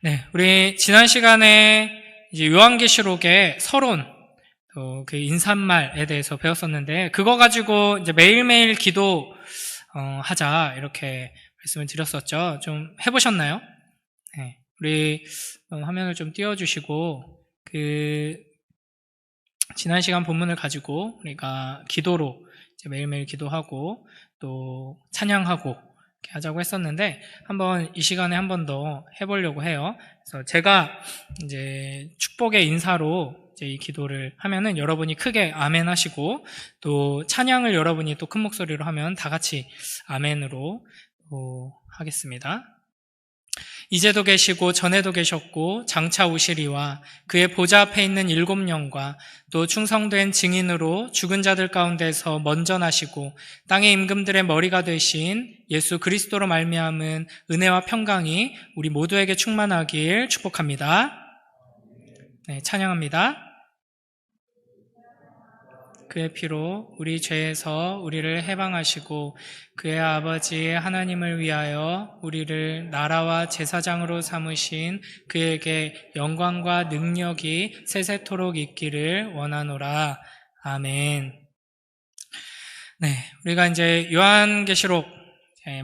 네, 우리 지난 시간에 이제 요한계시록의 서론, 또 그 인사말에 대해서 배웠었는데, 그거 가지고 이제 매일매일 기도, 하자, 이렇게 말씀을 드렸었죠. 좀 해보셨나요? 네, 우리 화면을 좀 띄워주시고, 지난 시간 본문을 가지고 우리가 기도로 이제 매일매일 기도하고, 또 찬양하고, 이렇게 하자고 했었는데 한번 이 시간에 한 번 더 해보려고 해요. 그래서 제가 이제 축복의 인사로 이제 이 기도를 하면은 여러분이 크게 아멘 하시고, 또 찬양을 여러분이 또 큰 목소리로 하면 다 같이 아멘으로 하겠습니다. 이제도 계시고 전에도 계셨고 장차 오시리와 그의 보좌 앞에 있는 7영과 또 충성된 증인으로 죽은 자들 가운데서 먼저 나시고 땅의 임금들의 머리가 되신 예수 그리스도로 말미암은 은혜와 평강이 우리 모두에게 충만하길 축복합니다. 네, 찬양합니다. 그의 피로 우리 죄에서 우리를 해방하시고 그의 아버지 하나님을 위하여 우리를 나라와 제사장으로 삼으신 그에게 영광과 능력이 세세토록 있기를 원하노라. 아멘. 네, 우리가 이제 요한계시록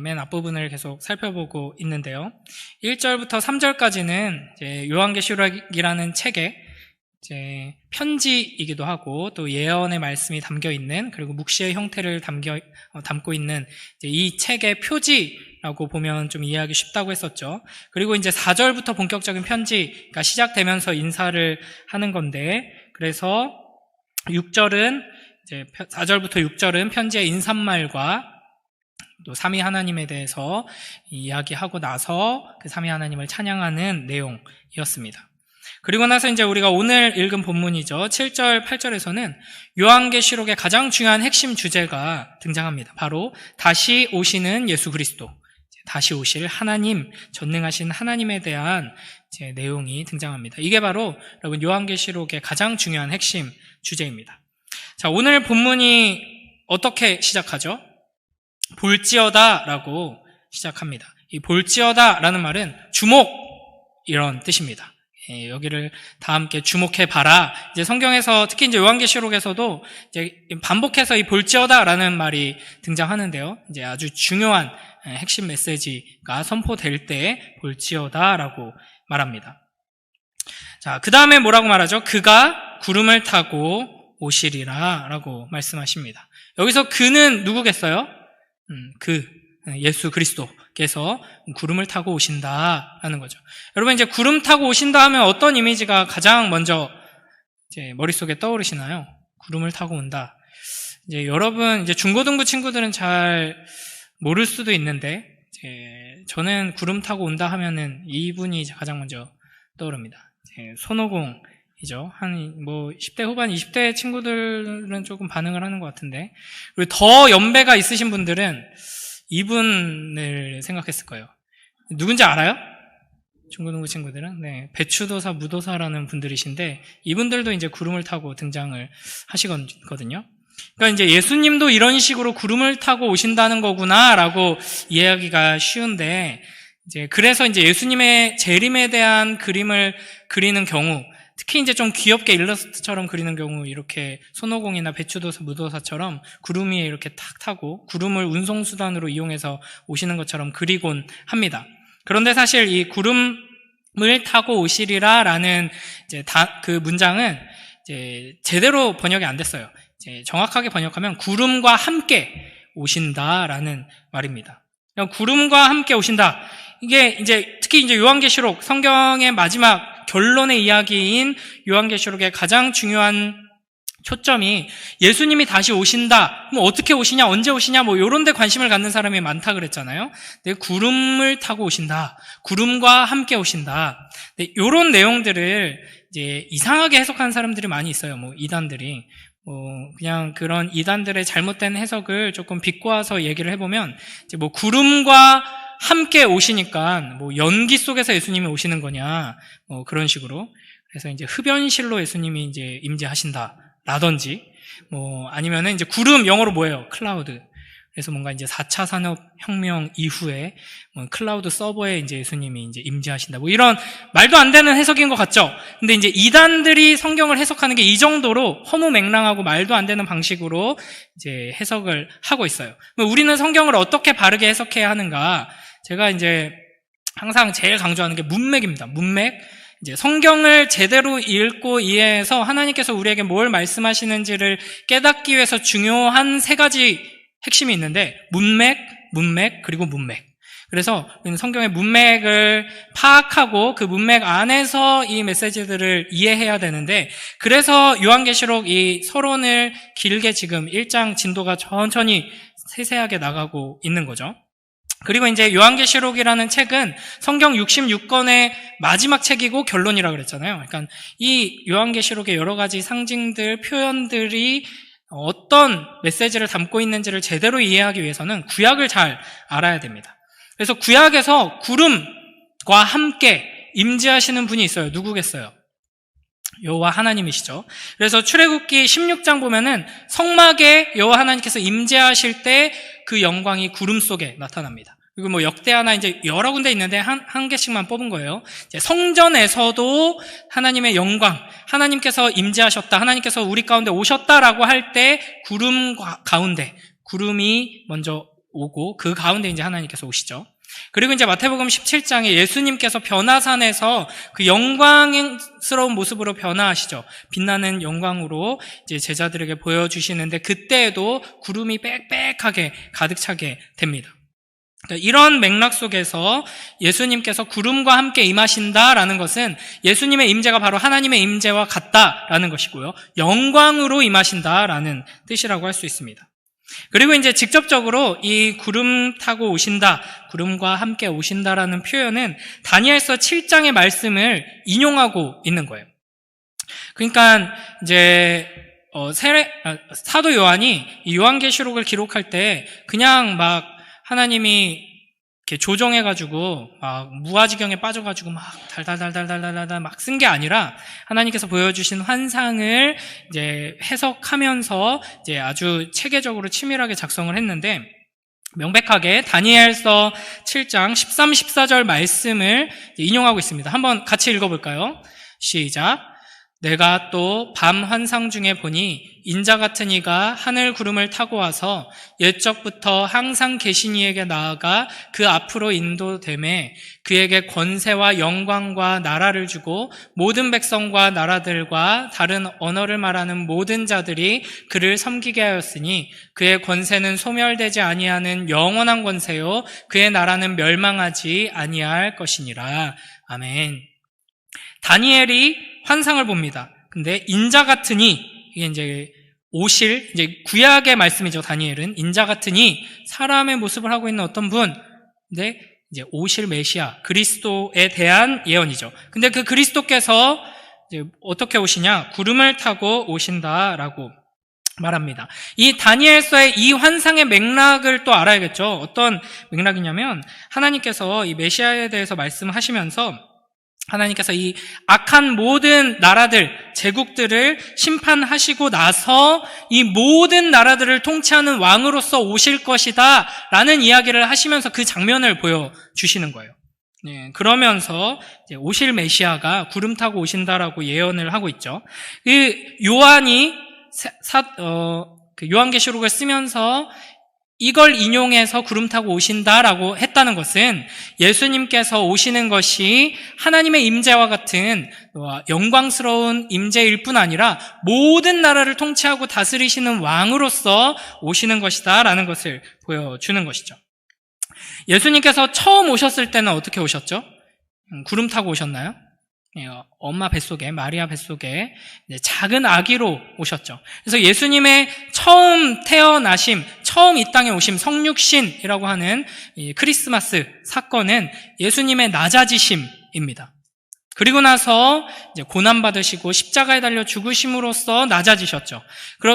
맨 앞부분을 계속 살펴보고 있는데요. 1절부터 3절까지는 이제 요한계시록이라는 책에 이제 편지이기도 하고 또 예언의 말씀이 담겨 있는, 그리고 묵시의 형태를 담고 있는 이제 이 책의 표지라고 보면 좀 이해하기 쉽다고 했었죠. 그리고 이제 4절부터 본격적인 편지가 시작되면서 인사를 하는 건데, 그래서 6절은 이제 4절부터 6절은 편지의 인사말과 또 삼위 하나님에 대해서 이야기하고 나서 그 삼위 하나님을 찬양하는 내용이었습니다. 그리고 나서 이제 우리가 오늘 읽은 본문이죠. 7절, 8절에서는 요한계시록의 가장 중요한 핵심 주제가 등장합니다. 바로 다시 오시는 예수 그리스도, 다시 오실 하나님, 전능하신 하나님에 대한 이제 내용이 등장합니다. 이게 바로 여러분 요한계시록의 가장 중요한 핵심 주제입니다. 자, 오늘 본문이 어떻게 시작하죠? 볼지어다라고 시작합니다. 이 볼지어다라는 말은 주목, 이런 뜻입니다. 여기를 다 함께 주목해봐라. 이제 성경에서, 특히 이제 요한계시록에서도 이제 반복해서 이 볼지어다라는 말이 등장하는데요. 이제 아주 중요한 핵심 메시지가 선포될 때 볼지어다라고 말합니다. 자, 그 다음에 뭐라고 말하죠? 그가 구름을 타고 오시리라 라고 말씀하십니다. 여기서 그는 누구겠어요? 예수 그리스도께서 구름을 타고 오신다라는 거죠. 여러분, 이제 구름 타고 오신다 하면 어떤 이미지가 가장 먼저 이제 머릿속에 떠오르시나요? 구름을 타고 온다. 이제 여러분, 이제 중고등부 친구들은 잘 모를 수도 있는데, 저는 구름 타고 온다 하면은 이분이 이제 가장 먼저 떠오릅니다. 손오공이죠. 한 10대 후반, 20대 친구들은 조금 반응을 하는 것 같은데, 그리고 더 연배가 있으신 분들은 이분을 생각했을 거예요. 누군지 알아요? 중고등부 친구들은? 네, 배추도사, 무도사라는 분들이신데, 이분들도 이제 구름을 타고 등장을 하시거든요. 그러니까 이제 예수님도 이런 식으로 구름을 타고 오신다는 거구나라고 이해하기가 쉬운데, 그래서 이제 예수님의 재림에 대한 그림을 그리는 경우, 특히 이제 좀 귀엽게 일러스트처럼 그리는 경우, 이렇게 손오공이나 배추도사, 무도사처럼 구름 위에 이렇게 탁 타고 구름을 운송수단으로 이용해서 오시는 것처럼 그리곤 합니다. 그런데 사실 이 구름을 타고 오시리라라는 이제 그 문장은 이제 제대로 번역이 안 됐어요. 이제 정확하게 번역하면 구름과 함께 오신다라는 말입니다. 구름과 함께 오신다. 이게 이제 특히 이제 요한계시록, 성경의 마지막 결론의 이야기인 요한계시록의 가장 중요한 초점이 예수님이 다시 오신다. 뭐 어떻게 오시냐, 언제 오시냐, 뭐 이런 데 관심을 갖는 사람이 많다 그랬잖아요. 근데 구름을 타고 오신다. 구름과 함께 오신다. 근데 이런 내용들을 이제 이상하게 해석하는 사람들이 많이 있어요. 뭐 이단들이. 그냥 그런 이단들의 잘못된 해석을 조금 비꼬아서 얘기를 해보면, 이제 뭐 구름과 함께 오시니까 뭐 연기 속에서 예수님이 오시는 거냐, 그런 식으로. 그래서 이제 흡연실로 예수님이 이제 임재하신다라든지, 아니면은 이제 구름, 영어로 뭐예요? 클라우드. 그래서 뭔가 이제 4차 산업혁명 이후에 클라우드 서버에 이제 예수님이 이제 임재하신다. 이런 말도 안 되는 해석인 것 같죠? 근데 이제 이단들이 성경을 해석하는 게 이 정도로 허무맹랑하고 말도 안 되는 방식으로 이제 해석을 하고 있어요. 우리는 성경을 어떻게 바르게 해석해야 하는가? 제가 이제 항상 제일 강조하는 게 문맥입니다. 문맥. 이제 성경을 제대로 읽고 이해해서 하나님께서 우리에게 뭘 말씀하시는지를 깨닫기 위해서 중요한 3가지 핵심이 있는데 문맥, 그리고 문맥. 그래서 우리는 성경의 문맥을 파악하고 그 문맥 안에서 이 메시지들을 이해해야 되는데, 그래서 요한계시록 이 서론을 길게 지금 1장 진도가 천천히 세세하게 나가고 있는 거죠. 그리고 이제 요한계시록이라는 책은 성경 66권의 마지막 책이고 결론이라고 그랬잖아요. 그러니까 이 요한계시록의 여러 가지 상징들, 표현들이 어떤 메시지를 담고 있는지를 제대로 이해하기 위해서는 구약을 잘 알아야 됩니다. 그래서 구약에서 구름과 함께 임재하시는 분이 있어요. 누구겠어요? 여호와 하나님이시죠. 그래서 출애굽기 16장 보면은 성막에 여호와 하나님께서 임재하실 때 그 영광이 구름 속에 나타납니다. 그리고 역대하나 이제 여러 군데 있는데 한 개씩만 뽑은 거예요. 이제 성전에서도 하나님의 영광, 하나님께서 임재하셨다, 하나님께서 우리 가운데 오셨다라고 할 때 구름 가운데 구름이 먼저 오고 그 가운데 이제 하나님께서 오시죠. 그리고 이제 마태복음 17장에 예수님께서 변화산에서 그 영광스러운 모습으로 변화하시죠. 빛나는 영광으로 이제 제자들에게 보여주시는데 그때에도 구름이 빽빽하게 가득 차게 됩니다. 그러니까 이런 맥락 속에서 예수님께서 구름과 함께 임하신다라는 것은 예수님의 임재가 바로 하나님의 임재와 같다라는 것이고요. 영광으로 임하신다라는 뜻이라고 할 수 있습니다. 그리고 이제 직접적으로 이 구름 타고 오신다, 구름과 함께 오신다라는 표현은 다니엘서 7장의 말씀을 인용하고 있는 거예요. 그러니까 이제 사도 요한이 이 요한계시록을 기록할 때 그냥 막 하나님이 이렇게 조정해가지고 막 무아지경에 빠져가지고 막 달달달달달달달 막 쓴 게 아니라 하나님께서 보여주신 환상을 이제 해석하면서 이제 아주 체계적으로 치밀하게 작성을 했는데, 명백하게 다니엘서 7장 13, 14절 말씀을 인용하고 있습니다. 한번 같이 읽어볼까요? 시작. 내가 또 밤 환상 중에 보니 인자 같은 이가 하늘 구름을 타고 와서 옛적부터 항상 계신 이에게 나아가 그 앞으로 인도되매 그에게 권세와 영광과 나라를 주고 모든 백성과 나라들과 다른 언어를 말하는 모든 자들이 그를 섬기게 하였으니 그의 권세는 소멸되지 아니하는 영원한 권세요 그의 나라는 멸망하지 아니할 것이니라. 아멘. 다니엘이 환상을 봅니다. 근데 인자 같으니, 이게 이제 오실, 이제 구약의 말씀이죠. 다니엘은 인자 같으니 사람의 모습을 하고 있는 어떤 분, 근데 이제 오실 메시아 그리스도에 대한 예언이죠. 근데 그 그리스도께서 이제 어떻게 오시냐? 구름을 타고 오신다라고 말합니다. 이 다니엘서의 이 환상의 맥락을 또 알아야겠죠. 어떤 맥락이냐면 하나님께서 이 메시아에 대해서 말씀하시면서 하나님께서 이 악한 모든 나라들, 제국들을 심판하시고 나서 이 모든 나라들을 통치하는 왕으로서 오실 것이다 라는 이야기를 하시면서 그 장면을 보여주시는 거예요. 네, 그러면서 이제 오실 메시아가 구름 타고 오신다라고 예언을 하고 있죠. 그 요한이 요한계시록을 쓰면서 이걸 인용해서 구름 타고 오신다라고 했다는 것은 예수님께서 오시는 것이 하나님의 임재와 같은 영광스러운 임재일 뿐 아니라 모든 나라를 통치하고 다스리시는 왕으로서 오시는 것이다 라는 것을 보여주는 것이죠. 예수님께서 처음 오셨을 때는 어떻게 오셨죠? 구름 타고 오셨나요? 엄마 뱃속에, 마리아 뱃속에 작은 아기로 오셨죠. 그래서 예수님의 처음 태어나심, 처음 이 땅에 오심, 성육신이라고 하는 이 크리스마스 사건은 예수님의 낮아지심입니다. 그리고 나서 이제 고난받으시고 십자가에 달려 죽으심으로써 낮아지셨죠.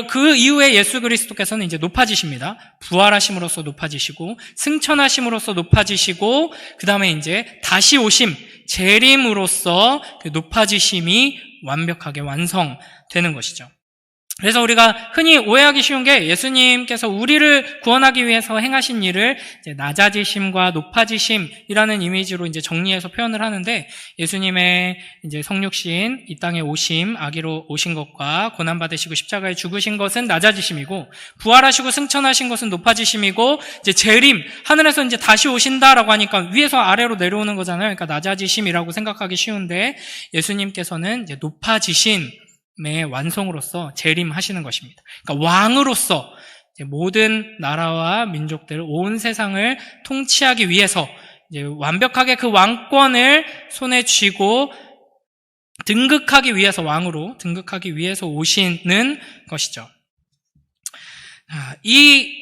그 이후에 예수 그리스도께서는 이제 높아지십니다. 부활하심으로써 높아지시고, 승천하심으로써 높아지시고, 그 다음에 이제 다시 오심, 재림으로써 그 높아지심이 완벽하게 완성되는 것이죠. 그래서 우리가 흔히 오해하기 쉬운 게 예수님께서 우리를 구원하기 위해서 행하신 일을 이제 낮아지심과 높아지심이라는 이미지로 이제 정리해서 표현을 하는데, 예수님의 이제 성육신, 이 땅에 오심, 아기로 오신 것과 고난받으시고 십자가에 죽으신 것은 낮아지심이고, 부활하시고 승천하신 것은 높아지심이고, 이제 재림, 하늘에서 이제 다시 오신다라고 하니까 위에서 아래로 내려오는 거잖아요. 그러니까 낮아지심이라고 생각하기 쉬운데, 예수님께서는 이제 높아지신 완성으로서 재림하시는 것입니다. 그러니까 왕으로서 모든 나라와 민족들, 온 세상을 통치하기 위해서 이제 완벽하게 그 왕권을 손에 쥐고 등극하기 위해서, 왕으로 등극하기 위해서 오시는 것이죠. 이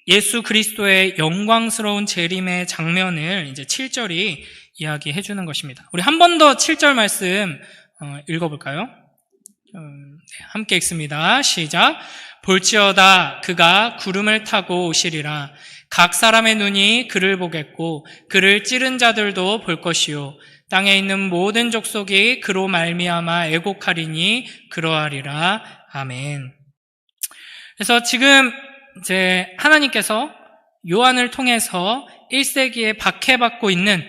예수 그리스도의 영광스러운 재림의 장면을 이제 7절이 이야기해 주는 것입니다. 우리 한 번 더 7절 말씀 읽어볼까요? 함께 읽습니다. 시작. 볼지어다 그가 구름을 타고 오시리라. 각 사람의 눈이 그를 보겠고 그를 찌른 자들도 볼 것이요 땅에 있는 모든 족속이 그로 말미암아 애곡하리니 그러하리라. 아멘. 그래서 지금 이제 하나님께서 요한을 통해서 1세기에 박해받고 있는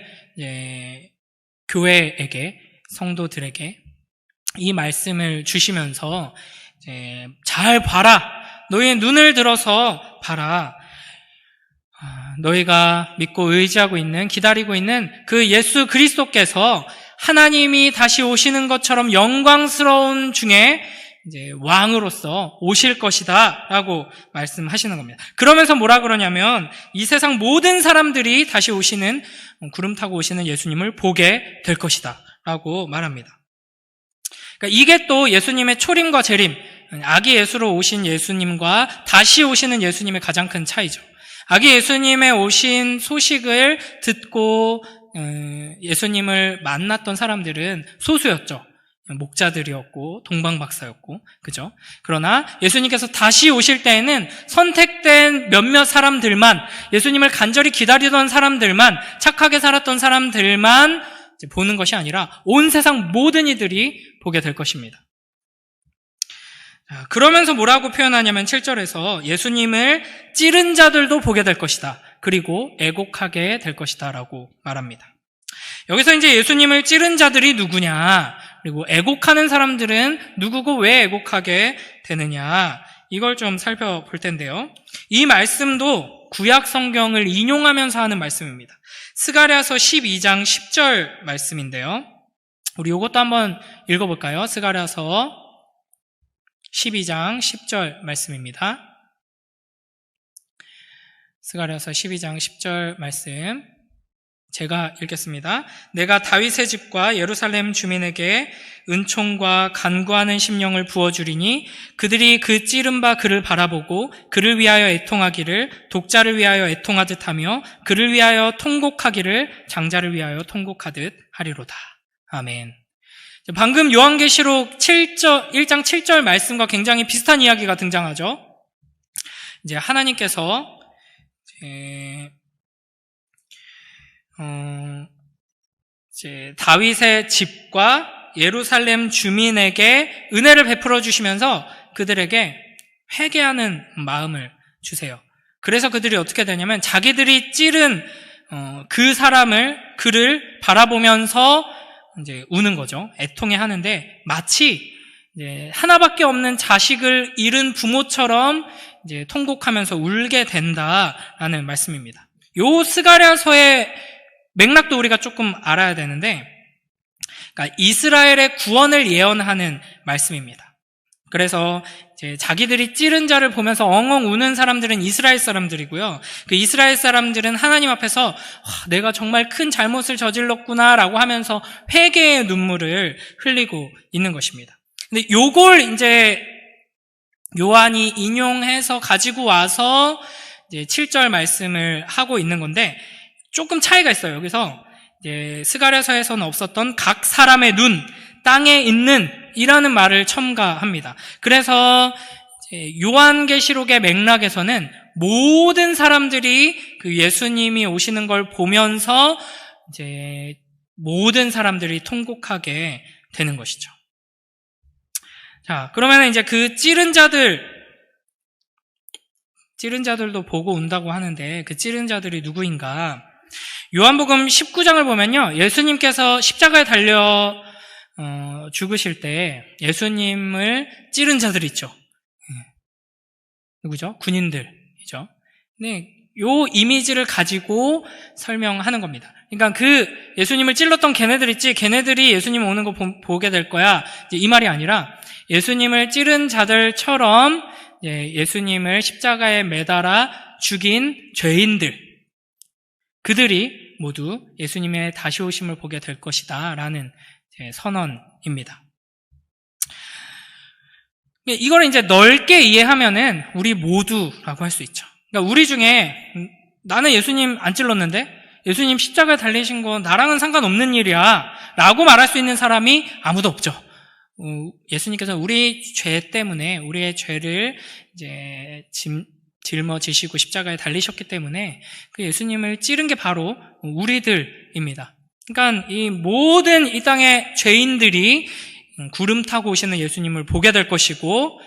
교회에게, 성도들에게 이 말씀을 주시면서 잘 봐라, 너희의 눈을 들어서 봐라, 너희가 믿고 의지하고 있는, 기다리고 있는 그 예수 그리스도께서 하나님이 다시 오시는 것처럼 영광스러운 중에 이제 왕으로서 오실 것이다 라고 말씀하시는 겁니다. 그러면서 뭐라 그러냐면, 이 세상 모든 사람들이 다시 오시는, 구름 타고 오시는 예수님을 보게 될 것이다 라고 말합니다. 그러니까 이게 또 예수님의 초림과 재림, 아기 예수로 오신 예수님과 다시 오시는 예수님의 가장 큰 차이죠. 아기 예수님의 오신 소식을 듣고 예수님을 만났던 사람들은 소수였죠. 목자들이었고 동방박사였고, 그죠? 그러나 예수님께서 다시 오실 때에는 선택된 몇몇 사람들만, 예수님을 간절히 기다리던 사람들만, 착하게 살았던 사람들만 보는 것이 아니라 온 세상 모든 이들이 보게 될 것입니다. 그러면서 뭐라고 표현하냐면 7절에서 예수님을 찌른 자들도 보게 될 것이다, 그리고 애곡하게 될 것이다 라고 말합니다. 여기서 이제 예수님을 찌른 자들이 누구냐, 그리고 애곡하는 사람들은 누구고 왜 애곡하게 되느냐, 이걸 좀 살펴볼 텐데요. 이 말씀도 구약 성경을 인용하면서 하는 말씀입니다. 스가랴서 12장 10절 말씀인데요. 우리 이것도 한번 읽어볼까요? 스가랴서 12장 10절 말씀입니다. 스가랴서 12장 10절 말씀 제가 읽겠습니다. 내가 다윗의 집과 예루살렘 주민에게 은총과 간구하는 심령을 부어주리니 그들이 그 찌른 바 그를 바라보고 그를 위하여 애통하기를 독자를 위하여 애통하듯 하며 그를 위하여 통곡하기를 장자를 위하여 통곡하듯 하리로다. 아멘. 방금 요한계시록 1장 7절 말씀과 굉장히 비슷한 이야기가 등장하죠. 이제 하나님께서 이제 다윗의 집과 예루살렘 주민에게 은혜를 베풀어 주시면서 그들에게 회개하는 마음을 주세요. 그래서 그들이 어떻게 되냐면 자기들이 찌른 그를 바라보면서 이제 우는 거죠. 애통해 하는데 마치 이제 하나밖에 없는 자식을 잃은 부모처럼 이제 통곡하면서 울게 된다라는 말씀입니다. 요 스가랴서의 맥락도 우리가 조금 알아야 되는데, 그러니까 이스라엘의 구원을 예언하는 말씀입니다. 그래서 이제 자기들이 찌른 자를 보면서 엉엉 우는 사람들은 이스라엘 사람들이고요. 그 이스라엘 사람들은 하나님 앞에서 내가 정말 큰 잘못을 저질렀구나라고 하면서 회개의 눈물을 흘리고 있는 것입니다. 근데 요걸 이제 요한이 인용해서 가지고 와서 이제 7절 말씀을 하고 있는 건데 조금 차이가 있어요. 여기서 이제 스가랴서에서는 없었던 각 사람의 눈, 땅에 있는 이라는 말을 첨가합니다. 그래서 요한계시록의 맥락에서는 모든 사람들이 그 예수님이 오시는 걸 보면서 이제 모든 사람들이 통곡하게 되는 것이죠. 자, 그러면 이제 그 찌른 자들도 보고 온다고 하는데 그 찌른 자들이 누구인가? 요한복음 19장을 보면요, 예수님께서 십자가에 달려 죽으실 때 예수님을 찌른 자들 있죠. 누구죠? 군인들이죠. 네, 요 이미지를 가지고 설명하는 겁니다. 그러니까 그 예수님을 찔렀던 걔네들 있지, 걔네들이 예수님 오는 거 보게 될 거야, 이제 이 말이 아니라 예수님을 찌른 자들처럼 예수님을 십자가에 매달아 죽인 죄인들, 그들이 모두 예수님의 다시 오심을 보게 될 것이다 라는 선언입니다. 이걸 이제 넓게 이해하면은 우리 모두라고 할 수 있죠. 그러니까 우리 중에 나는 예수님 안 찔렀는데 예수님 십자가에 달리신 거 나랑은 상관없는 일이야 라고 말할 수 있는 사람이 아무도 없죠. 예수님께서 우리 죄 때문에 우리의 죄를 이제 짊어지시고 십자가에 달리셨기 때문에 그 예수님을 찌른 게 바로 우리들입니다. 그러니까 이 모든 이 땅의 죄인들이 구름 타고 오시는 예수님을 보게 될 것이고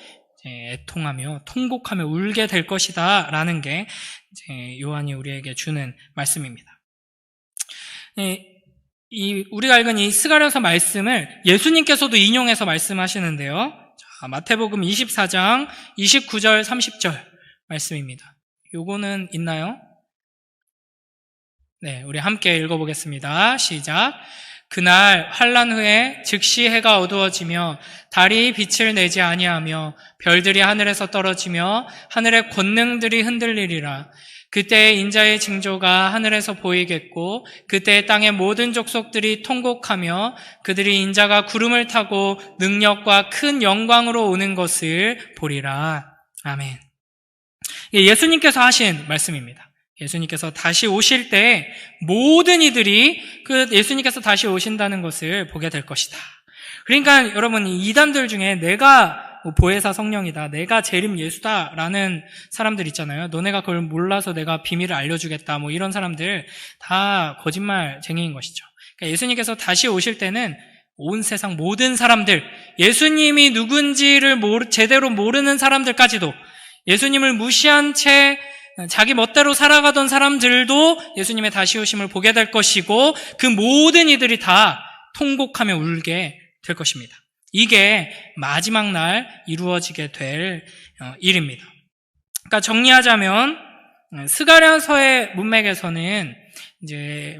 애통하며 통곡하며 울게 될 것이다 라는 게 요한이 우리에게 주는 말씀입니다. 우리가 읽은 이 스가랴서 말씀을 예수님께서도 인용해서 말씀하시는데요. 자, 마태복음 24장 29절 30절 말씀입니다. 요거는 있나요? 네, 우리 함께 읽어보겠습니다. 시작. 그날 환란 후에 즉시 해가 어두워지며 달이 빛을 내지 아니하며 별들이 하늘에서 떨어지며 하늘의 권능들이 흔들리리라. 그때 인자의 징조가 하늘에서 보이겠고 그때 땅의 모든 족속들이 통곡하며 그들이 인자가 구름을 타고 능력과 큰 영광으로 오는 것을 보리라. 아멘. 예수님께서 하신 말씀입니다. 예수님께서 다시 오실 때 모든 이들이 그 예수님께서 다시 오신다는 것을 보게 될 것이다. 그러니까 여러분, 이단들 중에 내가 보혜사 성령이다, 내가 재림 예수다라는 사람들 있잖아요. 너네가 그걸 몰라서 내가 비밀을 알려주겠다, 뭐 이런 사람들 다 거짓말쟁이인 것이죠. 그러니까 예수님께서 다시 오실 때는 온 세상 모든 사람들, 예수님이 누군지를 제대로 모르는 사람들까지도, 예수님을 무시한 채 자기 멋대로 살아가던 사람들도 예수님의 다시 오심을 보게 될 것이고 그 모든 이들이 다 통곡하며 울게 될 것입니다. 이게 마지막 날 이루어지게 될 일입니다. 그러니까 정리하자면 스가랴서의 문맥에서는 이제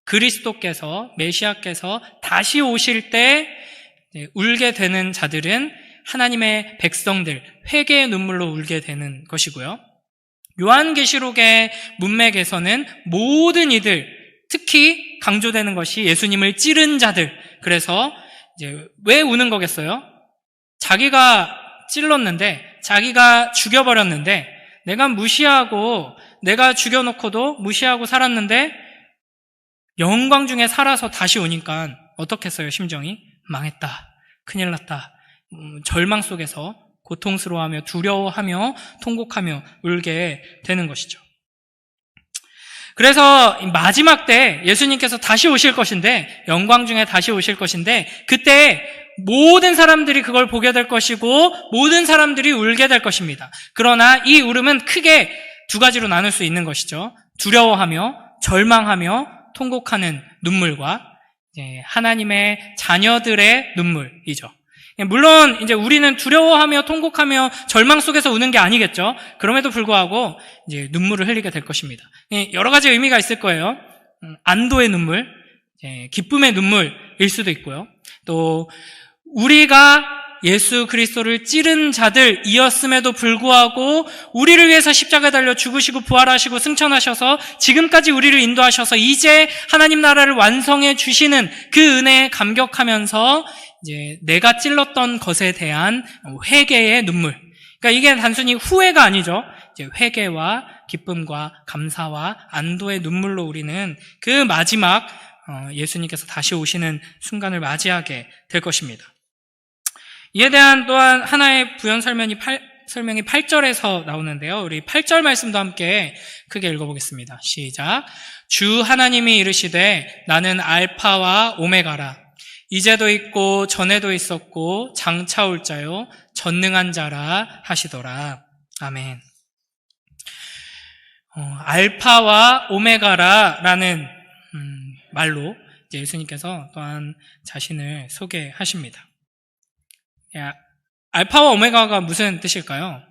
그리스도께서, 메시아께서 다시 오실 때 울게 되는 자들은 하나님의 백성들, 회개의 눈물로 울게 되는 것이고요. 요한계시록의 문맥에서는 모든 이들, 특히 강조되는 것이 예수님을 찌른 자들. 그래서 이제 왜 우는 거겠어요? 자기가 찔렀는데, 자기가 죽여버렸는데, 내가 무시하고, 내가 죽여놓고도 무시하고 살았는데 영광 중에 살아서 다시 오니까 어떻겠어요? 심정이 망했다, 큰일 났다, 절망 속에서 고통스러워하며 두려워하며 통곡하며 울게 되는 것이죠. 그래서 마지막 때 예수님께서 다시 오실 것인데, 영광 중에 다시 오실 것인데, 그때 모든 사람들이 그걸 보게 될 것이고 모든 사람들이 울게 될 것입니다. 그러나 이 울음은 크게 두 가지로 나눌 수 있는 것이죠. 두려워하며 절망하며 통곡하는 눈물과 하나님의 자녀들의 눈물이죠. 물론 이제 우리는 두려워하며 통곡하며 절망 속에서 우는 게 아니겠죠. 그럼에도 불구하고 이제 눈물을 흘리게 될 것입니다. 여러 가지 의미가 있을 거예요. 안도의 눈물, 기쁨의 눈물일 수도 있고요. 또 우리가 예수 그리스도를 찌른 자들이었음에도 불구하고 우리를 위해서 십자가에 달려 죽으시고 부활하시고 승천하셔서 지금까지 우리를 인도하셔서 이제 하나님 나라를 완성해 주시는 그 은혜에 감격하면서 이제 내가 찔렀던 것에 대한 회개의 눈물. 그러니까 이게 단순히 후회가 아니죠. 이제 회개와 기쁨과 감사와 안도의 눈물로 우리는 그 마지막 예수님께서 다시 오시는 순간을 맞이하게 될 것입니다. 이에 대한 또한 하나의 부연 설명이 8절에서 나오는데요. 우리 8절 말씀도 함께 크게 읽어보겠습니다. 시작. 주 하나님이 이르시되 나는 알파와 오메가라. 이제도 있고 전에도 있었고 장차 올 자요 전능한 자라 하시더라. 아멘. 알파와 오메가라라는 말로 이제 예수님께서 또한 자신을 소개하십니다. 알파와 오메가가 무슨 뜻일까요?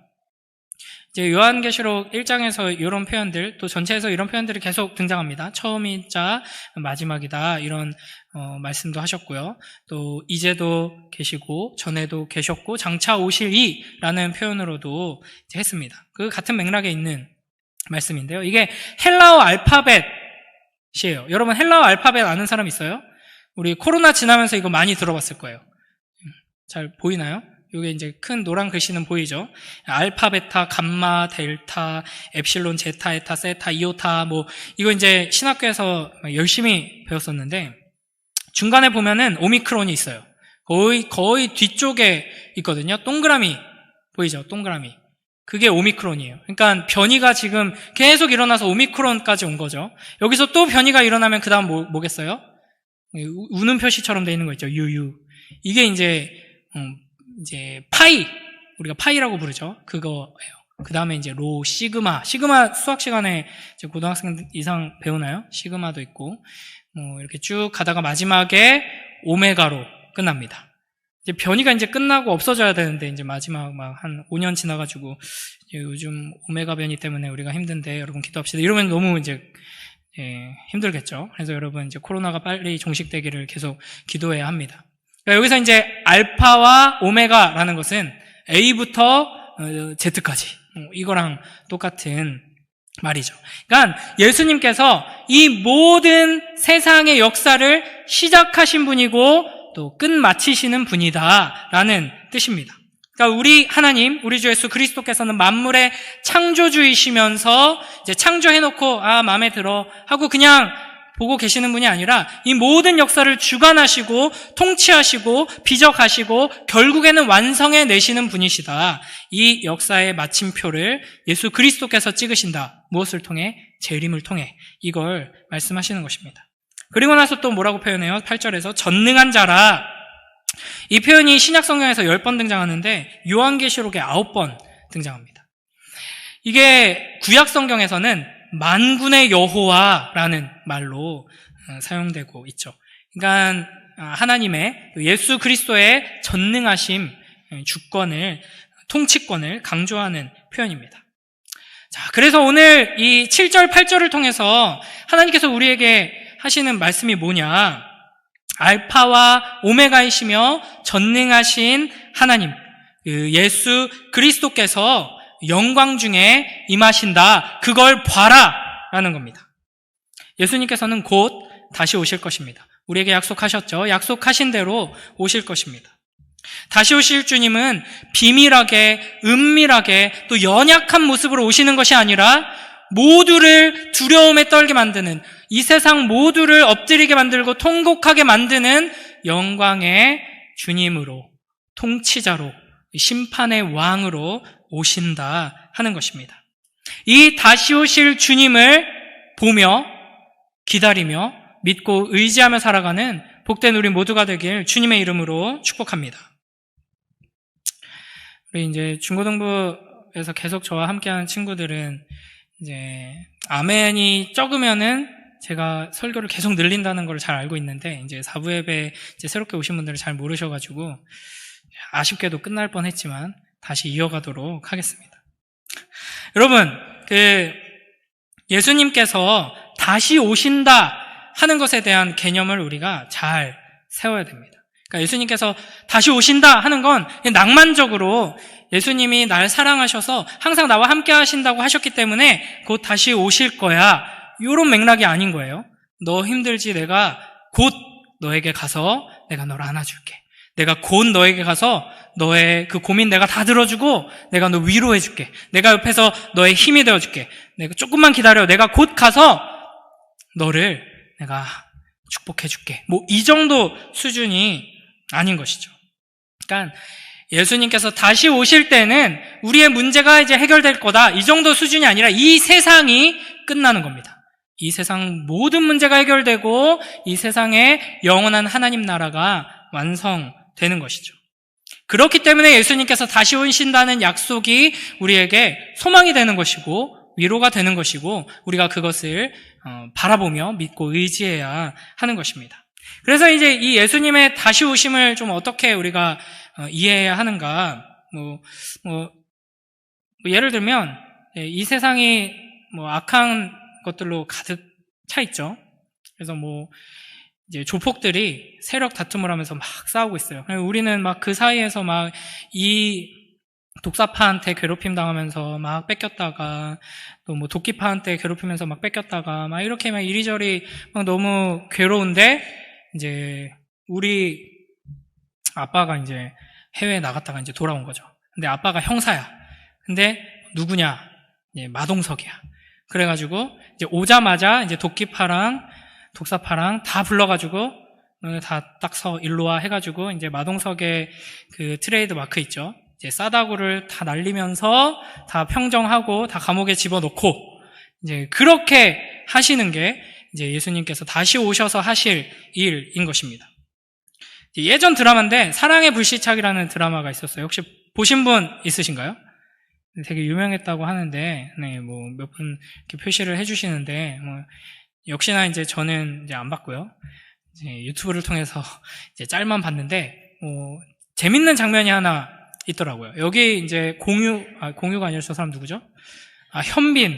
이제 요한계시록 1장에서 이런 표현들, 또 전체에서 이런 표현들이 계속 등장합니다. 처음이자 마지막이다, 이런 말씀도 하셨고요. 또 이제도 계시고 전에도 계셨고 장차 오실 이라는 표현으로도 이제 했습니다. 그 같은 맥락에 있는 말씀인데요. 이게 헬라어 알파벳이에요. 여러분 헬라어 알파벳 아는 사람 있어요? 우리 코로나 지나면서 이거 많이 들어봤을 거예요. 잘 보이나요? 이게 이제 큰 노란 글씨는 보이죠? 알파, 베타, 감마, 델타, 엡실론, 제타, 에타, 세타, 이오타, 이거 이제 신학교에서 열심히 배웠었는데, 중간에 보면은 오미크론이 있어요. 거의 뒤쪽에 있거든요. 동그라미, 보이죠? 동그라미. 그게 오미크론이에요. 그러니까 변이가 지금 계속 일어나서 오미크론까지 온 거죠. 여기서 또 변이가 일어나면 그 다음 뭐겠어요? 우는 표시처럼 돼 있는 거 있죠? 유유. 이게 이제 파이, 우리가 파이라고 부르죠. 그거예요. 그 다음에 이제 로, 시그마 수학 시간에 이제 고등학생 이상 배우나요? 시그마도 있고, 이렇게 쭉 가다가 마지막에 오메가로 끝납니다. 이제 변이가 이제 끝나고 없어져야 되는데, 이제 마지막 한 5년 지나가지고, 이제 요즘 오메가 변이 때문에 우리가 힘든데, 여러분 기도합시다. 이러면 너무 이제, 힘들겠죠. 그래서 여러분 이제 코로나가 빨리 종식되기를 계속 기도해야 합니다. 그러니까 여기서 이제 알파와 오메가라는 것은 A부터 Z까지 이거랑 똑같은 말이죠. 그러니까 예수님께서 이 모든 세상의 역사를 시작하신 분이고 또 끝마치시는 분이다라는 뜻입니다. 그러니까 우리 하나님, 우리 주 예수 그리스도께서는 만물의 창조주이시면서 이제 창조해놓고 마음에 들어 하고 그냥 보고 계시는 분이 아니라 이 모든 역사를 주관하시고 통치하시고 비적하시고 결국에는 완성해 내시는 분이시다. 이 역사의 마침표를 예수 그리스도께서 찍으신다. 무엇을 통해? 재림을 통해. 이걸 말씀하시는 것입니다. 그리고 나서 또 뭐라고 표현해요? 8절에서 전능한 자라. 이 표현이 신약 성경에서 10번 등장하는데 요한계시록에 9번 등장합니다. 이게 구약 성경에서는 만군의 여호와라는 말로 사용되고 있죠. 그러니까 하나님의 예수 그리스도의 전능하심, 주권을, 통치권을 강조하는 표현입니다. 자, 그래서 오늘 이 7절, 8절을 통해서 하나님께서 우리에게 하시는 말씀이 뭐냐? 알파와 오메가이시며 전능하신 하나님, 예수 그리스도께서 영광 중에 임하신다. 그걸 봐라 라는 겁니다. 예수님께서는 곧 다시 오실 것입니다. 우리에게 약속하셨죠. 약속하신 대로 오실 것입니다. 다시 오실 주님은 비밀하게, 은밀하게, 또 연약한 모습으로 오시는 것이 아니라 모두를 두려움에 떨게 만드는, 이 세상 모두를 엎드리게 만들고 통곡하게 만드는 영광의 주님으로, 통치자로, 심판의 왕으로 오신다 하는 것입니다. 이 다시 오실 주님을 보며 기다리며 믿고 의지하며 살아가는 복된 우리 모두가 되길 주님의 이름으로 축복합니다. 우리 이제 중고등부에서 계속 저와 함께하는 친구들은 이제 아멘이 적으면은 제가 설교를 계속 늘린다는 걸 잘 알고 있는데 이제 4부 예배 이제 새롭게 오신 분들은 잘 모르셔가지고 아쉽게도 끝날 뻔했지만 다시 이어가도록 하겠습니다. 여러분, 예수님께서 다시 오신다 하는 것에 대한 개념을 우리가 잘 세워야 됩니다. 그러니까 예수님께서 다시 오신다 하는 건 낭만적으로 예수님이 날 사랑하셔서 항상 나와 함께 하신다고 하셨기 때문에 곧 다시 오실 거야. 이런 맥락이 아닌 거예요. 너 힘들지? 내가 곧 너에게 가서 내가 너를 안아줄게. 내가 곧 너에게 가서 너의 그 고민 내가 다 들어주고 내가 너 위로해줄게. 내가 옆에서 너의 힘이 되어줄게. 내가 조금만 기다려. 내가 곧 가서 너를 내가 축복해줄게. 이 정도 수준이 아닌 것이죠. 그러니까 예수님께서 다시 오실 때는 우리의 문제가 이제 해결될 거다. 이 정도 수준이 아니라 이 세상이 끝나는 겁니다. 이 세상 모든 문제가 해결되고 이 세상에 영원한 하나님 나라가 완성되는 것이죠. 그렇기 때문에 예수님께서 다시 오신다는 약속이 우리에게 소망이 되는 것이고 위로가 되는 것이고 우리가 그것을 바라보며 믿고 의지해야 하는 것입니다. 그래서 이제 이 예수님의 다시 오심을 좀 어떻게 우리가 이해해야 하는가? 예를 들면 이 세상이 악한 것들로 가득 차 있죠. 그래서 이제 조폭들이 세력 다툼을 하면서 막 싸우고 있어요. 우리는 막 그 사이에서 막 이 독사파한테 괴롭힘 당하면서 막 뺏겼다가 또 도끼파한테 괴롭히면서 막 뺏겼다가 막 이렇게 막 이리저리 막 너무 괴로운데 이제 우리 아빠가 이제 해외에 나갔다가 이제 돌아온 거죠. 근데 아빠가 형사야. 근데 누구냐? 마동석이야. 그래가지고 이제 오자마자 이제 도끼파랑 독사파랑 다 불러가지고 너네 다 딱 서 일로 와 해가지고 이제 마동석의 그 트레이드 마크 있죠. 이제 싸다구를 다 날리면서 다 평정하고 다 감옥에 집어넣고 이제 그렇게 하시는 게 이제 예수님께서 다시 오셔서 하실 일인 것입니다. 예전 드라마인데 사랑의 불시착이라는 드라마가 있었어요. 혹시 보신 분 있으신가요? 되게 유명했다고 하는데 몇 분 이렇게 표시를 해주시는데 역시나 이제 저는 이제 안 봤고요. 이제 유튜브를 통해서 이제 짤만 봤는데 재밌는 장면이 하나 있더라고요. 여기 이제 공유가 아니라 저 사람 누구죠? 현빈.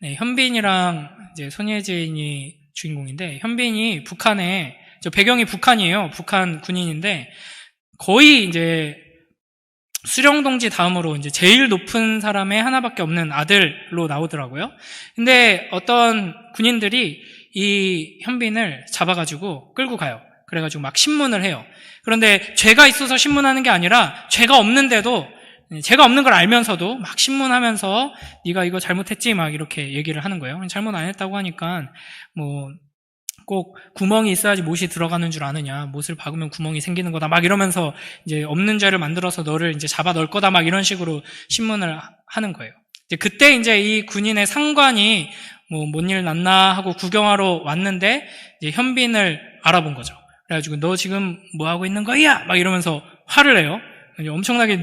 네, 현빈이랑 이제 손예진이 주인공인데 현빈이 북한에 배경이 북한이에요. 북한 군인인데 거의 이제 수령동지 다음으로 이제 제일 높은 사람의 하나밖에 없는 아들로 나오더라고요. 근데 어떤 군인들이 이 현빈을 잡아가지고 끌고 가요. 그래가지고 막 신문을 해요. 그런데 죄가 있어서 신문하는 게 아니라 죄가 없는데도 죄가 없는 걸 알면서도 막 신문하면서 네가 이거 잘못했지 막 이렇게 얘기를 하는 거예요. 잘못 안 했다고 하니까 꼭 구멍이 있어야지 못이 들어가는 줄 아느냐, 못을 박으면 구멍이 생기는 거다 막 이러면서 이제 없는 죄를 만들어서 너를 이제 잡아 넣을 거다 막 이런 식으로 신문을 하는 거예요. 이제 그때 이제 이 군인의 상관이 뭔 일 났나 하고 구경하러 왔는데 이제 현빈을 알아본 거죠. 그래가지고 너 지금 뭐 하고 있는 거야? 막 이러면서 화를 내요. 이제 엄청나게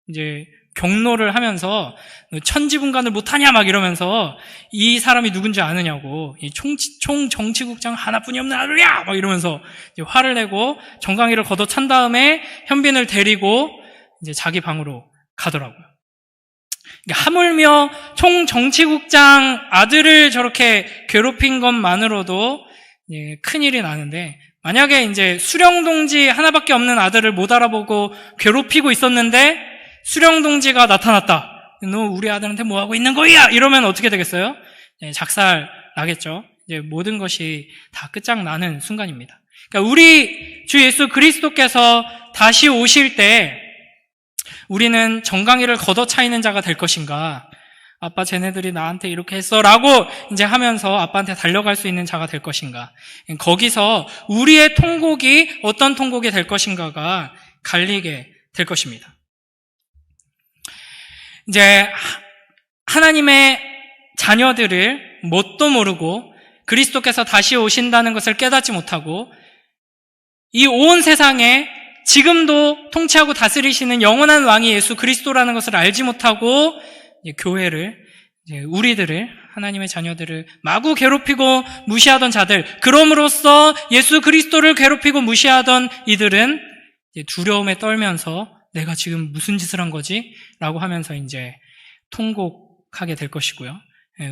이제 경로를 하면서 천지분간을 못하냐 막 이러면서 이 사람이 누군지 아느냐고 이 총정치국장 하나뿐이 없는 아들이야 막 이러면서 이제 화를 내고 정강이를 걷어찬 다음에 현빈을 데리고 이제 자기 방으로 가더라고요. 하물며 총정치국장 아들을 저렇게 괴롭힌 것만으로도 큰일이 나는데 만약에 이제 수령동지 하나밖에 없는 아들을 못 알아보고 괴롭히고 있었는데 수령동지가 나타났다. 너 우리 아들한테 뭐 하고 있는 거야? 이러면 어떻게 되겠어요? 작살 나겠죠. 이제 모든 것이 다 끝장나는 순간입니다. 그러니까 우리 주 예수 그리스도께서 다시 오실 때 우리는 정강이를 걷어차이는 자가 될 것인가? 아빠 쟤네들이 나한테 이렇게 했어 라고 이제 하면서 아빠한테 달려갈 수 있는 자가 될 것인가? 거기서 우리의 통곡이 어떤 통곡이 될 것인가가 갈리게 될 것입니다. 이제 하나님의 자녀들을 뭣도 모르고 그리스도께서 다시 오신다는 것을 깨닫지 못하고 이 온 세상에 지금도 통치하고 다스리시는 영원한 왕이 예수 그리스도라는 것을 알지 못하고 교회를 우리들을 하나님의 자녀들을 마구 괴롭히고 무시하던 자들, 그럼으로써 예수 그리스도를 괴롭히고 무시하던 이들은 두려움에 떨면서 내가 지금 무슨 짓을 한 거지? 라고 하면서 이제 통곡하게 될 것이고요.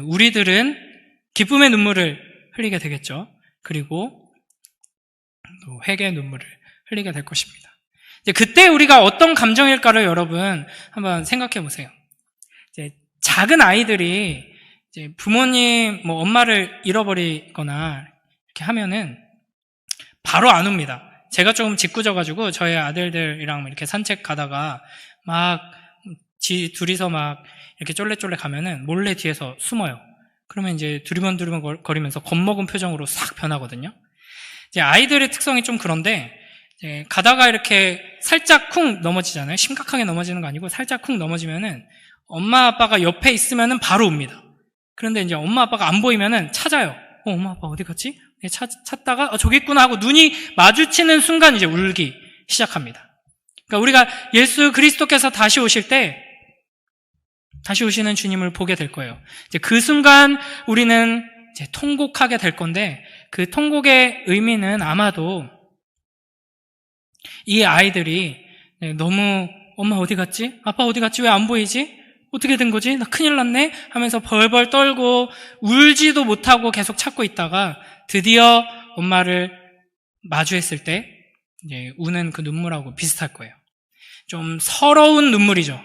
우리들은 기쁨의 눈물을 흘리게 되겠죠. 그리고 또 회개의 눈물을 흘리게 될 것입니다. 이제 그때 우리가 어떤 감정일까를 여러분 한번 생각해 보세요. 이제 작은 아이들이 이제 부모님, 엄마를 잃어버리거나 이렇게 하면은 바로 안 옵니다. 제가 조금 짓궂어가지고 저희 아들들이랑 이렇게 산책 가다가 막 둘이서 막 이렇게 쫄래쫄래 가면은 몰래 뒤에서 숨어요. 그러면 이제 두리번두리번 거리면서 겁먹은 표정으로 싹 변하거든요. 이제 아이들의 특성이 좀 그런데 이제 가다가 이렇게 살짝 쿵 넘어지잖아요. 심각하게 넘어지는 거 아니고 살짝 쿵 넘어지면은 엄마 아빠가 옆에 있으면은 바로 옵니다. 그런데 이제 엄마 아빠가 안 보이면은 찾아요. 엄마 아빠 어디 갔지? 찾다가 저기 있구나 하고 눈이 마주치는 순간 이제 울기 시작합니다. 그러니까 우리가 예수 그리스도께서 다시 오실 때 다시 오시는 주님을 보게 될 거예요. 이제 그 순간 우리는 이제 통곡하게 될 건데 그 통곡의 의미는 아마도 이 아이들이 너무 엄마 어디 갔지? 아빠 어디 갔지? 왜 안 보이지? 어떻게 된 거지? 나 큰일 났네? 하면서 벌벌 떨고 울지도 못하고 계속 찾고 있다가 드디어 엄마를 마주했을 때 이제 우는 그 눈물하고 비슷할 거예요. 좀 서러운 눈물이죠.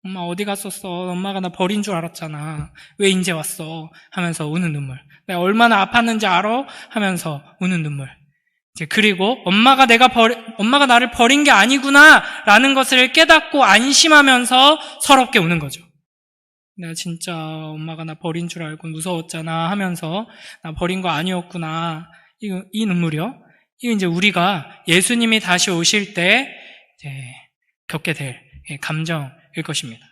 엄마 어디 갔었어? 엄마가 나 버린 줄 알았잖아. 왜 이제 왔어? 하면서 우는 눈물. 내가 얼마나 아팠는지 알아? 하면서 우는 눈물. 이제 그리고 엄마가 나를 버린 게 아니구나라는 것을 깨닫고 안심하면서 서럽게 우는 거죠. 내가 진짜 엄마가 나 버린 줄 알고 무서웠잖아 하면서 나 버린 거 아니었구나. 이 눈물이요. 이거 이제 우리가 예수님이 다시 오실 때 이제 겪게 될 감정일 것입니다.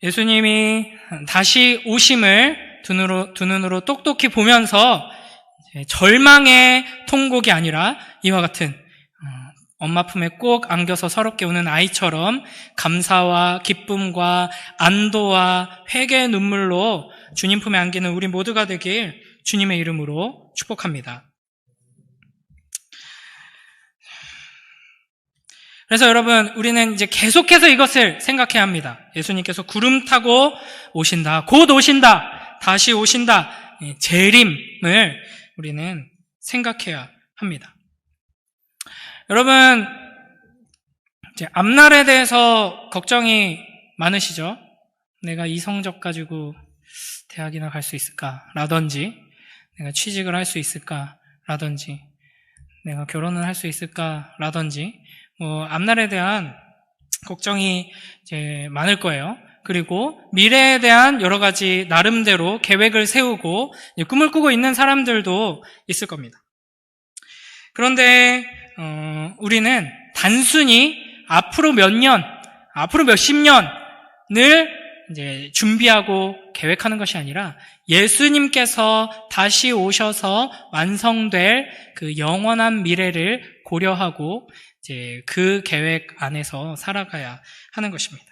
예수님이 다시 오심을 두 눈으로 똑똑히 보면서 절망의 통곡이 아니라 이와 같은 엄마 품에 꼭 안겨서 서럽게 우는 아이처럼 감사와 기쁨과 안도와 회개의 눈물로 주님 품에 안기는 우리 모두가 되길 주님의 이름으로 축복합니다. 그래서 여러분, 우리는 이제 계속해서 이것을 생각해야 합니다. 예수님께서 구름 타고 오신다. 곧 오신다. 다시 오신다. 재림을 우리는 생각해야 합니다. 여러분, 이제 앞날에 대해서 걱정이 많으시죠? 내가 이 성적 가지고 대학이나 갈 수 있을까? 라든지, 내가 취직을 할 수 있을까? 라든지, 내가 결혼을 할 수 있을까? 라든지, 앞날에 대한 걱정이 이제 많을 거예요. 그리고 미래에 대한 여러 가지 나름대로 계획을 세우고 꿈을 꾸고 있는 사람들도 있을 겁니다. 그런데 우리는 단순히 앞으로 몇 년, 앞으로 몇십 년을 이제 준비하고 계획하는 것이 아니라 예수님께서 다시 오셔서 완성될 그 영원한 미래를 고려하고 이제 그 계획 안에서 살아가야 하는 것입니다.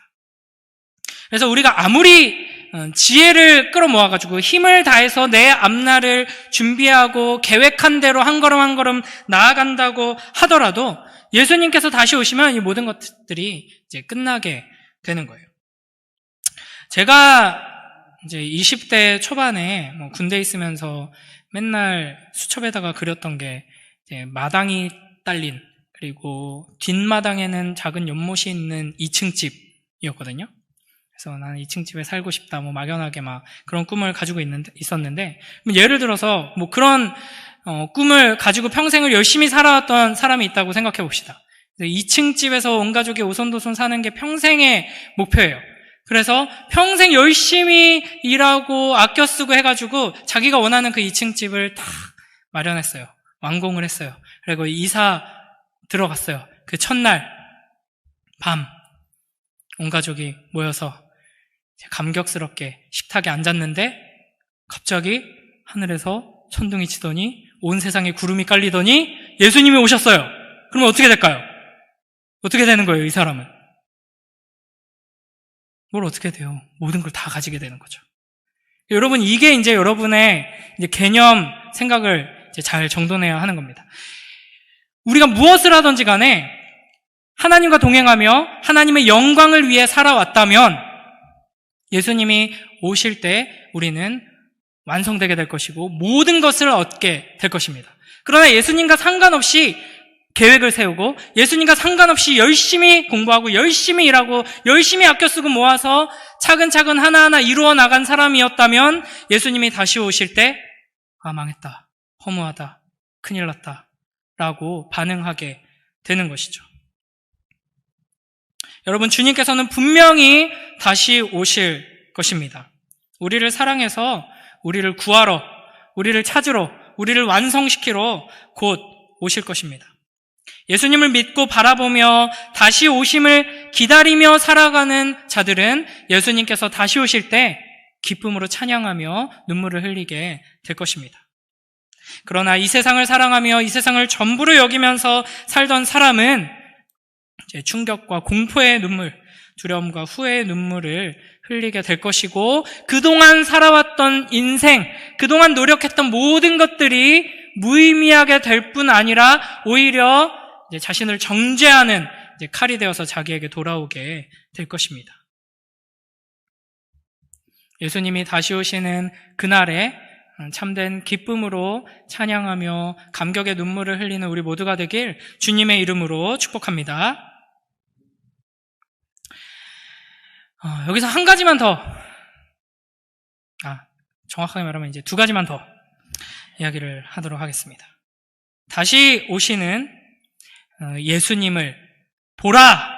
그래서 우리가 아무리 지혜를 끌어모아가지고 힘을 다해서 내 앞날을 준비하고 계획한 대로 한 걸음 한 걸음 나아간다고 하더라도 예수님께서 다시 오시면 이 모든 것들이 이제 끝나게 되는 거예요. 제가 이제 20대 초반에 군대에 있으면서 맨날 수첩에다가 그렸던 게 이제 마당이 딸린 그리고 뒷마당에는 작은 연못이 있는 2층 집이었거든요. 그래서 나는 2층 집에 살고 싶다, 막연하게 그런 꿈을 가지고 있었는데, 예를 들어서 그런 꿈을 가지고 평생을 열심히 살아왔던 사람이 있다고 생각해 봅시다. 2층 집에서 온 가족이 오손도손 사는 게 평생의 목표예요. 그래서 평생 열심히 일하고 아껴 쓰고 해가지고 자기가 원하는 그 2층 집을 다 마련했어요. 완공을 했어요. 그리고 이사 들어갔어요. 그 첫날 밤 온 가족이 모여서 감격스럽게 식탁에 앉았는데 갑자기 하늘에서 천둥이 치더니 온 세상에 구름이 깔리더니 예수님이 오셨어요. 그러면 어떻게 될까요? 어떻게 되는 거예요, 이 사람은? 뭘 어떻게 돼요? 모든 걸 다 가지게 되는 거죠. 여러분, 이게 이제 여러분의 이제 개념, 생각을 이제 잘 정돈해야 하는 겁니다. 우리가 무엇을 하든지 간에 하나님과 동행하며 하나님의 영광을 위해 살아왔다면 예수님이 오실 때 우리는 완성되게 될 것이고 모든 것을 얻게 될 것입니다. 그러나 예수님과 상관없이 계획을 세우고 예수님과 상관없이 열심히 공부하고 열심히 일하고 열심히 아껴 쓰고 모아서 차근차근 하나하나 이루어 나간 사람이었다면 예수님이 다시 오실 때 망했다, 허무하다, 큰일 났다 라고 반응하게 되는 것이죠. 여러분, 주님께서는 분명히 다시 오실 것입니다. 우리를 사랑해서 우리를 구하러, 우리를 찾으러, 우리를 완성시키러 곧 오실 것입니다. 예수님을 믿고 바라보며 다시 오심을 기다리며 살아가는 자들은 예수님께서 다시 오실 때 기쁨으로 찬양하며 눈물을 흘리게 될 것입니다. 그러나 이 세상을 사랑하며 이 세상을 전부로 여기면서 살던 사람은 이제 충격과 공포의 눈물, 두려움과 후회의 눈물을 흘리게 될 것이고, 그동안 살아왔던 인생, 그동안 노력했던 모든 것들이 무의미하게 될 뿐 아니라 오히려 이제 자신을 정죄하는 이제 칼이 되어서 자기에게 돌아오게 될 것입니다. 예수님이 다시 오시는 그날에 참된 기쁨으로 찬양하며 감격의 눈물을 흘리는 우리 모두가 되길 주님의 이름으로 축복합니다. 여기서 한 가지만 더, 정확하게 말하면 이제 두 가지만 더 이야기를 하도록 하겠습니다. 다시 오시는 예수님을 보라!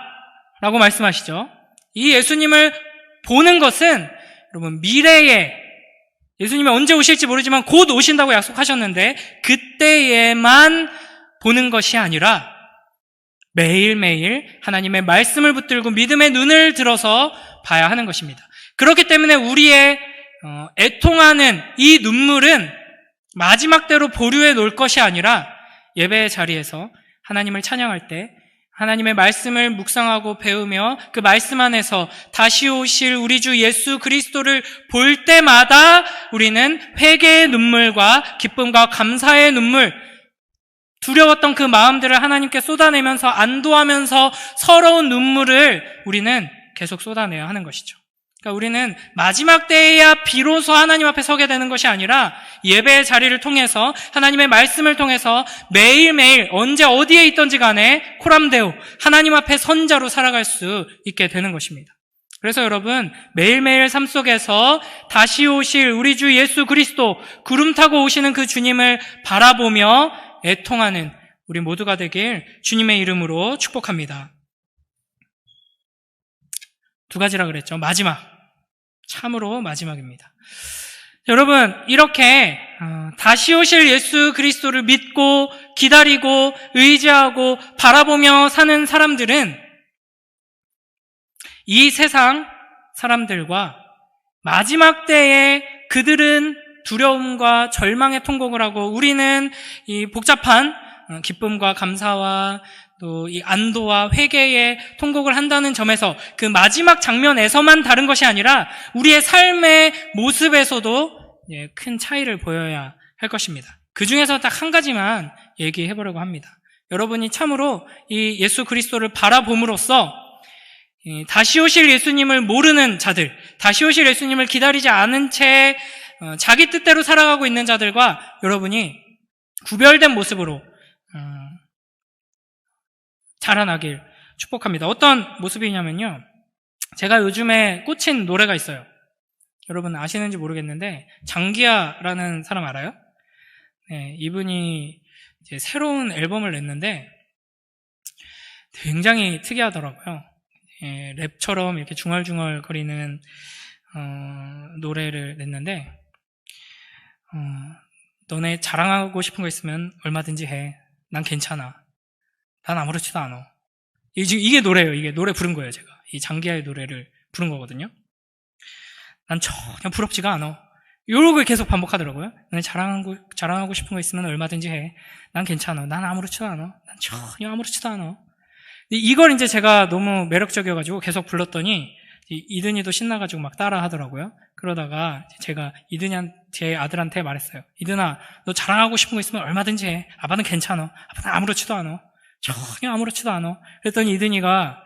라고 말씀하시죠. 이 예수님을 보는 것은 여러분 미래에 예수님이 언제 오실지 모르지만 곧 오신다고 약속하셨는데 그때에만 보는 것이 아니라 매일매일 하나님의 말씀을 붙들고 믿음의 눈을 들어서 봐야 하는 것입니다. 그렇기 때문에 우리의 애통하는 이 눈물은 마지막 때로 보류해 놓을 것이 아니라 예배의 자리에서 하나님을 찬양할 때 하나님의 말씀을 묵상하고 배우며 그 말씀 안에서 다시 오실 우리 주 예수 그리스도를 볼 때마다 우리는 회개의 눈물과 기쁨과 감사의 눈물, 두려웠던 그 마음들을 하나님께 쏟아내면서 안도하면서 서러운 눈물을 우리는 계속 쏟아내야 하는 것이죠. 그러니까 우리는 마지막 때에야 비로소 하나님 앞에 서게 되는 것이 아니라 예배의 자리를 통해서 하나님의 말씀을 통해서 매일매일 언제 어디에 있든지 간에 코람데오 하나님 앞에 선자로 살아갈 수 있게 되는 것입니다. 그래서 여러분 매일매일 삶 속에서 다시 오실 우리 주 예수 그리스도 구름 타고 오시는 그 주님을 바라보며 애통하는 우리 모두가 되길 주님의 이름으로 축복합니다. 두 가지라 그랬죠. 마지막. 참으로 마지막입니다. 여러분, 이렇게 다시 오실 예수 그리스도를 믿고 기다리고 의지하고 바라보며 사는 사람들은 이 세상 사람들과 마지막 때에 그들은 두려움과 절망의 통곡을 하고 우리는 이 복잡한 기쁨과 감사와 또 이 안도와 회개의 통곡을 한다는 점에서 그 마지막 장면에서만 다른 것이 아니라 우리의 삶의 모습에서도 큰 차이를 보여야 할 것입니다. 그 중에서 딱 한 가지만 얘기해 보려고 합니다. 여러분이 참으로 이 예수 그리스도를 바라봄으로써 다시 오실 예수님을 모르는 자들, 다시 오실 예수님을 기다리지 않은 채 자기 뜻대로 살아가고 있는 자들과 여러분이 구별된 모습으로 자라나길 축복합니다. 어떤 모습이냐면요, 제가 요즘에 꽂힌 노래가 있어요. 여러분 아시는지 모르겠는데 장기하라는 사람 알아요? 네, 이분이 이제 새로운 앨범을 냈는데 굉장히 특이하더라고요. 랩처럼 이렇게 중얼중얼 거리는 노래를 냈는데 너네 자랑하고 싶은 거 있으면 얼마든지 해. 난 괜찮아. 난 아무렇지도 않아. 이게 노래예요. 이게 노래 부른 거예요. 제가 이 장기하의 노래를 부른 거거든요. 난 전혀 부럽지가 않아. 이러고 계속 반복하더라고요. 너네 자랑하고 싶은 거 있으면 얼마든지 해. 난 괜찮아. 난 아무렇지도 않아. 난 전혀 아무렇지도 않아. 이걸 이제 제가 너무 매력적이어가지고 계속 불렀더니 이든이도 신나가지고 막 따라 하더라고요. 그러다가 제가 제 아들한테 말했어요. 이든아, 너 자랑하고 싶은 거 있으면 얼마든지 해. 아빠는 괜찮아. 아빠는 아무렇지도 않아. 전혀 아무렇지도 않아. 그랬더니 이든이가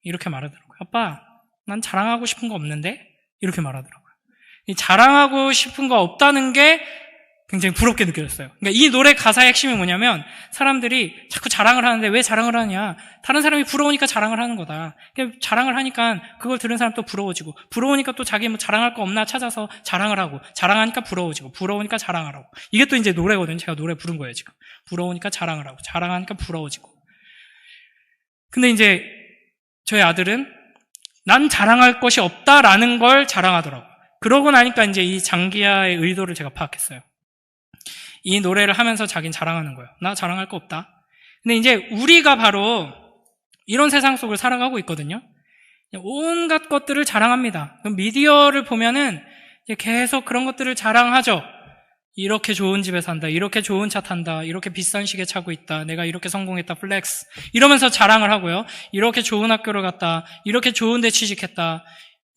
이렇게 말하더라고요. 아빠, 난 자랑하고 싶은 거 없는데? 이렇게 말하더라고요. 이 자랑하고 싶은 거 없다는 게 굉장히 부럽게 느껴졌어요. 그러니까 이 노래 가사의 핵심이 뭐냐면 사람들이 자꾸 자랑을 하는데 왜 자랑을 하냐? 다른 사람이 부러우니까 자랑을 하는 거다. 자랑을 하니까 그걸 들은 사람 또 부러워지고, 부러우니까 또 자기 뭐 자랑할 거 없나 찾아서 자랑을 하고, 자랑하니까 부러워지고, 부러우니까 자랑을 하고. 이게 또 이제 노래거든요. 제가 노래 부른 거예요, 지금. 부러우니까 자랑을 하고, 자랑하니까 부러워지고. 근데 이제 저희 아들은 난 자랑할 것이 없다라는 걸 자랑하더라고요. 그러고 나니까 이제 이 장기하의 의도를 제가 파악했어요. 이 노래를 하면서 자기는 자랑하는 거예요. 나 자랑할 거 없다. 근데 이제 우리가 바로 이런 세상 속을 살아가고 있거든요. 온갖 것들을 자랑합니다. 미디어를 보면은 이제 계속 그런 것들을 자랑하죠. 이렇게 좋은 집에 산다, 이렇게 좋은 차 탄다, 이렇게 비싼 시계 차고 있다, 내가 이렇게 성공했다, 플렉스 이러면서 자랑을 하고요. 이렇게 좋은 학교를 갔다, 이렇게 좋은 데 취직했다,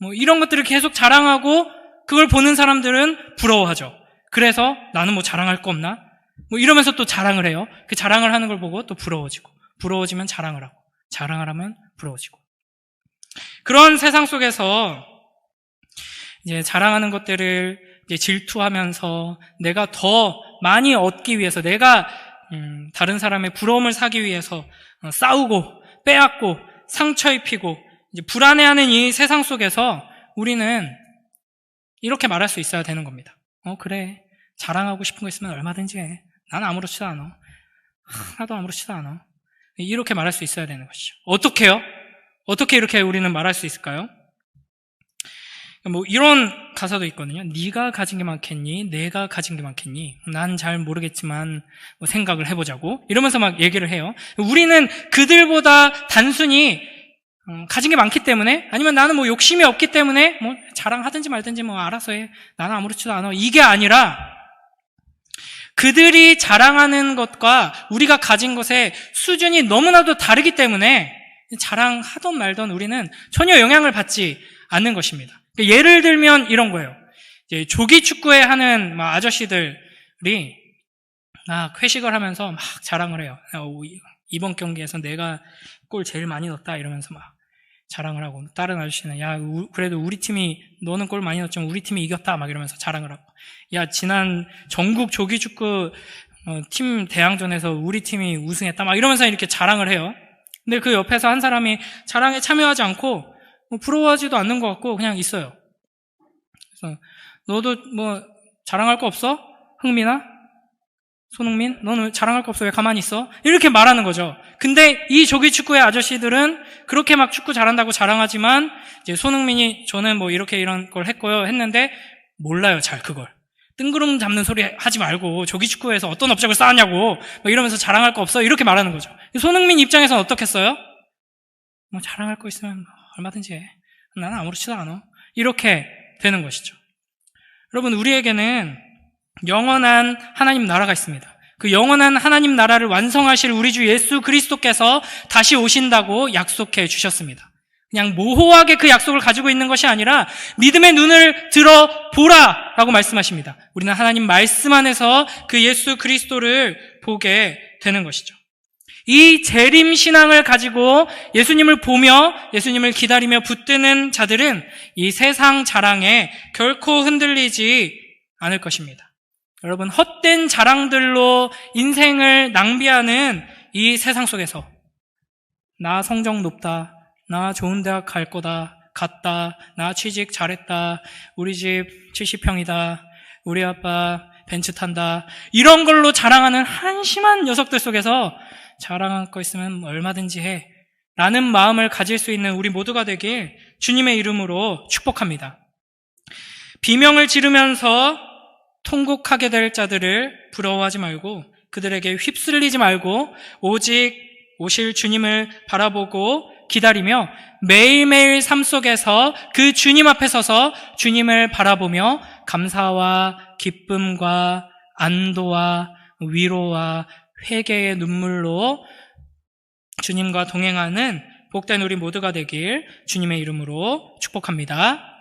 뭐 이런 것들을 계속 자랑하고 그걸 보는 사람들은 부러워하죠. 그래서 나는 뭐 자랑할 거 없나? 뭐 이러면서 또 자랑을 해요. 그 자랑을 하는 걸 보고 또 부러워지고, 부러워지면 자랑을 하고, 자랑을 하면 부러워지고. 그런 세상 속에서 이제 자랑하는 것들을 이제 질투하면서 내가 더 많이 얻기 위해서, 내가 다른 사람의 부러움을 사기 위해서 싸우고 빼앗고 상처 입히고 이제 불안해하는 이 세상 속에서 우리는 이렇게 말할 수 있어야 되는 겁니다. 그래, 자랑하고 싶은 거 있으면 얼마든지 해. 나는 아무렇지도 않아. 하나도 아무렇지도 않아. 이렇게 말할 수 있어야 되는 것이죠. 어떻게요? 어떻게 이렇게 우리는 말할 수 있을까요? 뭐 이런 가사도 있거든요. 네가 가진 게 많겠니? 내가 가진 게 많겠니? 난 잘 모르겠지만 뭐 생각을 해보자고 이러면서 막 얘기를 해요. 우리는 그들보다 단순히 가진 게 많기 때문에, 아니면 나는 뭐 욕심이 없기 때문에 뭐 자랑하든지 말든지 뭐 알아서 해, 나는 아무렇지도 않아, 이게 아니라 그들이 자랑하는 것과 우리가 가진 것의 수준이 너무나도 다르기 때문에 자랑하던 말던 우리는 전혀 영향을 받지 않는 것입니다. 예를 들면 이런 거예요. 이제 조기 축구에 하는 아저씨들이 회식을 하면서 막 자랑을 해요. 이번 경기에서 내가 골 제일 많이 넣었다 이러면서 막 자랑을 하고, 다른 아저씨는 야 그래도 우리 팀이, 너는 골 많이 넣었지만 우리 팀이 이겼다 막 이러면서 자랑을 하고, 야 지난 전국 조기 축구 팀 대항전에서 우리 팀이 우승했다 막 이러면서 이렇게 자랑을 해요. 근데 그 옆에서 한 사람이 자랑에 참여하지 않고 뭐 부러워하지도 않는 것 같고 그냥 있어요. 그래서 너도 뭐 자랑할 거 없어? 흥민아? 손흥민? 너는 왜 자랑할 거 없어? 왜 가만히 있어? 이렇게 말하는 거죠. 근데 이 조기 축구의 아저씨들은 그렇게 막 축구 잘한다고 자랑하지만 이제 손흥민이 저는 뭐 이렇게 이런 걸 했고요 했는데 몰라요, 잘 그걸. 뜬구름 잡는 소리 하지 말고 조기 축구에서 어떤 업적을 쌓았냐고 뭐 이러면서 자랑할 거 없어? 이렇게 말하는 거죠. 손흥민 입장에서는 어떻겠어요? 뭐 자랑할 거 있으면 얼마든지 해. 나는 아무렇지도 않아. 이렇게 되는 것이죠. 여러분, 우리에게는 영원한 하나님 나라가 있습니다. 그 영원한 하나님 나라를 완성하실 우리 주 예수 그리스도께서 다시 오신다고 약속해 주셨습니다. 그냥 모호하게 그 약속을 가지고 있는 것이 아니라 믿음의 눈을 들어 보라 라고 말씀하십니다. 우리는 하나님 말씀 안에서 그 예수 그리스도를 보게 되는 것이죠. 이 재림신앙을 가지고 예수님을 보며 예수님을 기다리며 붙드는 자들은 이 세상 자랑에 결코 흔들리지 않을 것입니다. 여러분, 헛된 자랑들로 인생을 낭비하는 이 세상 속에서 나 성적 높다, 나 좋은 대학 갈 거다, 갔다, 나 취직 잘했다, 우리 집 70평이다, 우리 아빠 벤츠 탄다, 이런 걸로 자랑하는 한심한 녀석들 속에서 자랑할 거 있으면 얼마든지 해 라는 마음을 가질 수 있는 우리 모두가 되길 주님의 이름으로 축복합니다. 비명을 지르면서 통곡하게 될 자들을 부러워하지 말고, 그들에게 휩쓸리지 말고 오직 오실 주님을 바라보고 기다리며 매일매일 삶 속에서 그 주님 앞에 서서 주님을 바라보며 감사와 기쁨과 안도와 위로와 회개의 눈물로 주님과 동행하는 복된 우리 모두가 되길 주님의 이름으로 축복합니다.